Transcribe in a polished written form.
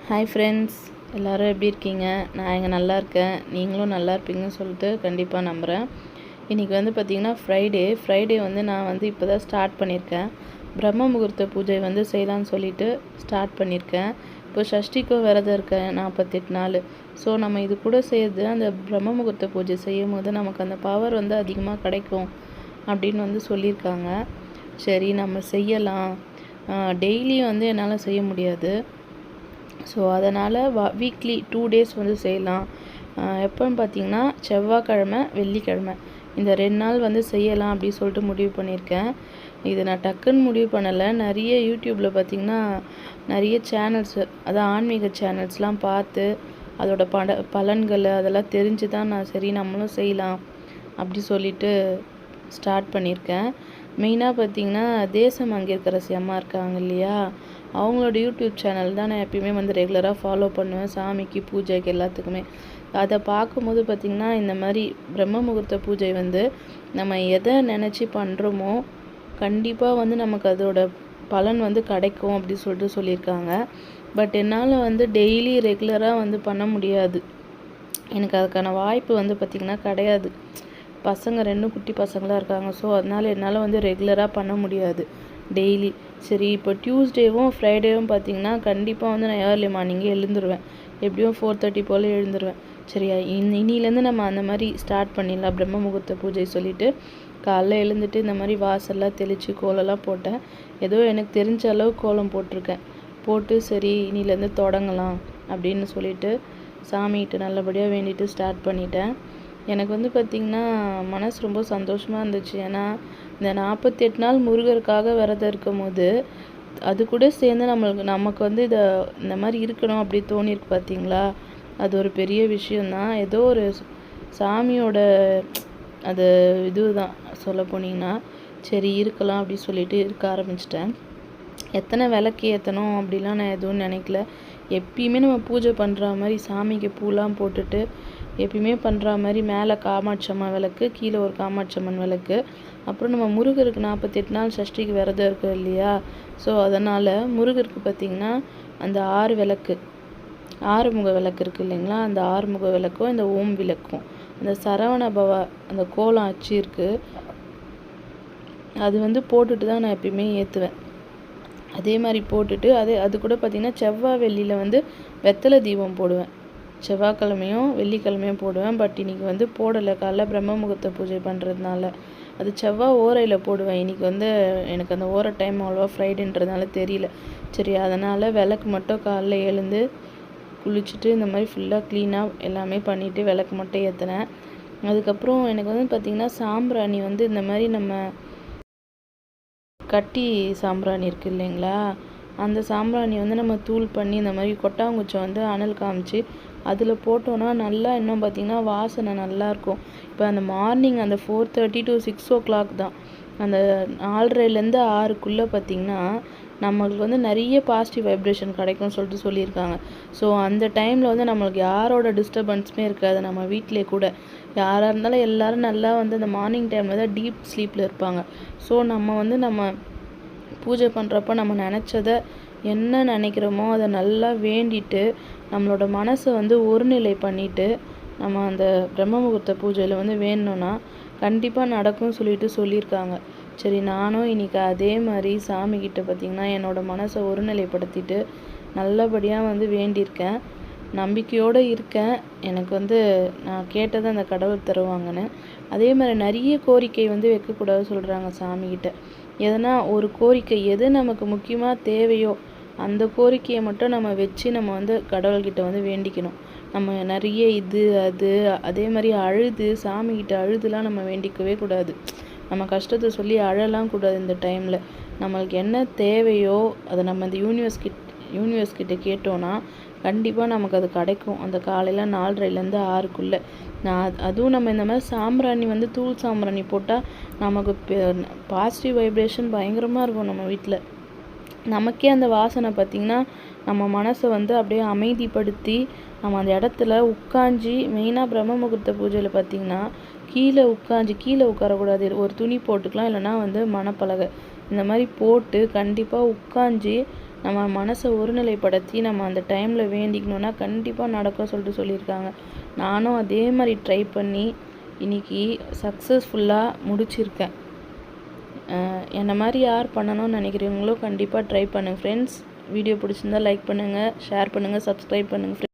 Hi friends, எல்லோரும் எப்படி இருக்கீங்க? நான் இங்கே நல்லா இருக்கேன். நீங்களும் நல்லா இருப்பீங்கன்னு சொல்லிட்டு கண்டிப்பாக நம்புகிறேன். இன்றைக்கி வந்து பார்த்திங்கன்னா ஃப்ரைடே வந்து நான் இப்போ தான் ஸ்டார்ட் பண்ணியிருக்கேன். பிரம்ம முகூர்த்த பூஜை செய்யலான்னு சொல்லிட்டு ஸ்டார்ட் பண்ணியிருக்கேன். இப்போ சஷ்டிக்கும் விரதம் இருக்கேன் 48 நாள். ஸோ நம்ம இது கூட செய்கிறது அந்த பிரம்ம முகூர்த்த பூஜை செய்யும் போது நமக்கு அந்த பவர் அதிகமாக கிடைக்கும் அப்படின்னு சொல்லியிருக்காங்க. சரி நம்ம செய்யலாம். டெய்லியும் என்னால் செய்ய முடியாது. ஸோ அதனால் வீக்லி 2 டேஸ் செய்யலாம். எப்போன்னு பார்த்திங்கன்னா செவ்வாய்க்கிழமை, வெள்ளிக்கிழமை இந்த 2 நாள் செய்யலாம் அப்படின்னு சொல்லிட்டு முடிவு பண்ணியிருக்கேன். இது நான் டக்குன்னு முடிவு பண்ணலை. நிறைய யூடியூப்பில் பார்த்திங்கன்னா நிறைய சேனல்ஸ், அதான் ஆன்மீக சேனல்ஸ்லாம் பார்த்து அதோட பலன்கள் அதெல்லாம் தெரிஞ்சு தான் நான் சரி நம்மளும் செய்யலாம் அப்படி சொல்லிட்டு ஸ்டார்ட் பண்ணியிருக்கேன். மெயினாக பார்த்திங்கன்னா தேசம் அங்கேற்கரசி அம்மா இருக்காங்க இல்லையா, அவங்களோட யூடியூப் சேனல் தான் நான் எப்பயுமே ரெகுலராக ஃபாலோ பண்ணுவேன். சாமிக்கு, பூஜைக்கு எல்லாத்துக்குமே. அதை பார்க்கும்போது பார்த்திங்கன்னா இந்த மாதிரி பிரம்ம முகூர்த்த பூஜை நம்ம எதை நினச்சி பண்ணுறோமோ கண்டிப்பாக நமக்கு அதோட பலன் கிடைக்கும் அப்படி சொல்லிட்டு சொல்லியிருக்காங்க. பட் என்னால் டெய்லி ரெகுலராக பண்ண முடியாது. எனக்கு அதுக்கான வாய்ப்பு பார்த்திங்கன்னா கிடையாது. பசங்க 2 குட்டி பசங்களாக இருக்காங்க. ஸோ அதனால் என்னால் ரெகுலராக பண்ண முடியாது டெய்லி. சரி, இப்போ டியூஸ்டேவும் ஃப்ரைடேவும் பார்த்திங்கன்னா கண்டிப்பாக நான் ஏர்லி மார்னிங்கே எழுந்துருவேன். எப்படியும் 4:30 போல் எழுந்துருவேன். சரியா, இன்னிலேருந்து நம்ம அந்த மாதிரி ஸ்டார்ட் பண்ணிடலாம் பிரம்ம முகூர்த்த பூஜை சொல்லிவிட்டு காலைல எழுந்துட்டு இந்த மாதிரி வாசல்லாம் தெளித்து கோலம்லாம் போட்டேன். ஏதோ எனக்கு தெரிஞ்ச அளவு கோலம் போட்டு சரி இன்னிலேருந்து தொடங்கலாம் அப்படின்னு சொல்லிட்டு சாமிகிட்ட நல்லபடியாக வேண்டிட்டு ஸ்டார்ட் பண்ணிட்டேன். எனக்கு பார்த்திங்கன்னா மனசு ரொம்ப சந்தோஷமாக இருந்துச்சு. ஏன்னா இந்த 48 நாள் முருகருக்காக விரதம் இருக்கும் போது அது கூட சேர்ந்து நமக்கு இந்த மாதிரி இருக்கணும் அப்படி தோணியிருக்கு பார்த்தீங்களா. அது ஒரு பெரிய விஷயந்தான். ஏதோ ஒரு சாமியோட அது இதுதான் சொல்ல போனீங்கன்னா. சரி இருக்கலாம் அப்படி சொல்லிட்டு இருக்க ஆரம்பிச்சிட்டேன். எத்தனை விளக்கு ஏற்றணும் அப்படிலாம் நான் எதுவும் நினைக்கல. எப்பயுமே நம்ம பூஜை பண்ணுற மாதிரி சாமிக்கு பூலாம் போட்டுட்டு எப்பயுமே பண்ணுற மாதிரி மேலே காமாட்சி அம்மா விளக்கு, கீழே ஒரு காமாட்சி அம்மன் விளக்கு, அப்புறம் நம்ம முருகருக்கு 48 நாள் சஷ்டிக்கு விரதம் இருக்குது இல்லையா. ஸோ அதனால் முருகருக்கு பார்த்திங்கன்னா அந்த 6 விளக்கு, 6 முக விளக்கு இருக்குது இல்லைங்களா, அந்த 6 முக விளக்கும் இந்த ஓம் விளக்கும், அந்த சரவண பவ அந்த கோலம் அச்சு இருக்குது, அது போட்டுட்டு தான் நான் எப்பயுமே ஏற்றுவேன். அதே மாதிரி போட்டுட்டு அது கூட பார்த்திங்கன்னா செவ்வாய் வெள்ளியில் வெத்தலை தீபம் போடுவேன். செவ்வாய்க்கிழமையும் வெள்ளிக்கிழமையும் போடுவேன். பட் இன்றைக்கி போடலை. காலைல பிரம்ம முகூர்த்த பூஜை பண்ணுறதுனால அது செவ்வாய் ஓரையில் போடுவேன். இன்றைக்கி எனக்கு அந்த ஓரை டைம் அவ்வளோவா ஃப்ரைடேன்றதுனால தெரியல. சரி, அதனால் விளக்கு மட்டும் காலைல எழுந்து குளிச்சுட்டு இந்த மாதிரி ஃபுல்லாக க்ளீனாக எல்லாமே பண்ணிவிட்டு விளக்கு மட்டும் ஏற்றினேன். அதுக்கப்புறம் எனக்கு பார்த்திங்கன்னா சாம்பிராணி இந்த மாதிரி நம்ம கட்டி சாம்பிராணி இருக்குது இல்லைங்களா, அந்த சாம்பிராணி நம்ம தூள் பண்ணி இந்த மாதிரி கொட்டாங்குச்சம் அனல் காமிச்சு அதில் போட்டோன்னா நல்லா இன்னும் பார்த்திங்கன்னா வாசனை நல்லாயிருக்கும். இப்போ அந்த மார்னிங் அந்த 4:30 to 6 o'clock தான், அந்த 4:30லேருந்து 6க்குள்ளே பார்த்திங்கன்னா நம்மளுக்கு நிறைய பாசிட்டிவ் வைப்ரேஷன் கிடைக்கும்னு சொல்லிட்டு சொல்லியிருக்காங்க. ஸோ அந்த டைமில் நம்மளுக்கு யாரோட டிஸ்டர்பன்ஸுமே இருக்காது. நம்ம வீட்டிலே கூட யாராக இருந்தாலும் எல்லோரும் நல்லா அந்த மார்னிங் டைமில் தான் டீப் ஸ்லீப்பில் இருப்பாங்க. ஸோ நம்ம பூஜை பண்ணுறப்ப நம்ம நினச்சதை என்ன நினைக்கிறோமோ அதை நல்லா வேண்டிட்டு நம்மளோட மனசை ஒருநிலை பண்ணிவிட்டு நம்ம அந்த பிரம்ம முகூர்த்த பூஜையில் வேணும்னா கண்டிப்பாக நடக்கும்னு சொல்லியிருக்காங்க. சரி, நானும் இன்றைக்கி அதே மாதிரி சாமிக்கிட்ட பார்த்திங்கன்னா என்னோடய மனசை ஒருநிலைப்படுத்திட்டு நல்லபடியாக வேண்டியிருக்கேன். நம்பிக்கையோடு இருக்கேன். எனக்கு நான் கேட்டதை அந்த கடவுள் தருவாங்கன்னு. அதே மாதிரி நிறைய கோரிக்கை வைக்கக்கூடாது சொல்கிறாங்க சாமிக்கிட்ட. எதனா ஒரு கோரிக்கை எது நமக்கு முக்கியமாக தேவையோ அந்த கோரிக்கையை மட்டும் நம்ம வச்சு நம்ம கடவுள்கிட்ட வேண்டிக்கணும். நம்ம நிறைய இது அது அதே மாதிரி அழுது சாமிக்கிட்ட அழுதுலாம் நம்ம வேண்டிக்கவே கூடாது. நம்ம கஷ்டத்தை சொல்லி அழலாம் கூடாது. இந்த டைமில் நம்மளுக்கு என்ன தேவையோ அதை நம்ம இந்த யூனிவர்ஸ் கிட்ட கேட்டோன்னா கண்டிப்பாக நமக்கு அது கிடைக்கும். அந்த காலையில் 4:30லேருந்து 6க்குள்ளே அதுவும் நம்ம இந்த மாதிரி சாம்பிராணி தூள் சாம்பிராணி போட்டால் நமக்கு பாசிட்டிவ் வைப்ரேஷன் பயங்கரமாக இருக்கும். நம்ம வீட்டில் நமக்கே அந்த வாசனை பார்த்திங்கன்னா நம்ம மனசை அப்படியே அமைதிப்படுத்தி நம்ம அந்த இடத்துல உட்காஞ்சி, மெயினாக பிரம்ம முகூர்த்த பூஜையில் பார்த்திங்கன்னா கீழே உட்காரக்கூடாது. ஒரு துணி போட்டுக்கலாம், இல்லைனா மணப்பலகை இந்த மாதிரி போட்டு கண்டிப்பாக உட்காஞ்சி நம்ம மனசை ஒருநிலைப்படுத்தி நம்ம அந்த டைமில் வேண்டிக்கணுன்னா கண்டிப்பாக நடக்கும் சொல்லியிருக்காங்க. நானும் அதே மாதிரி ட்ரை பண்ணி இன்றைக்கி சக்ஸஸ்ஃபுல்லாக முடிச்சிருக்கேன். என்னை மாதிரி யார் பண்ணணும்னு நினைக்கிறீங்களோ கண்டிப்பாக ட்ரை பண்ணுங்கள் ஃப்ரெண்ட்ஸ். வீடியோ பிடிச்சிருந்தா லைக் பண்ணுங்கள், ஷேர் பண்ணுங்கள், சப்ஸ்கிரைப் பண்ணுங்கள்.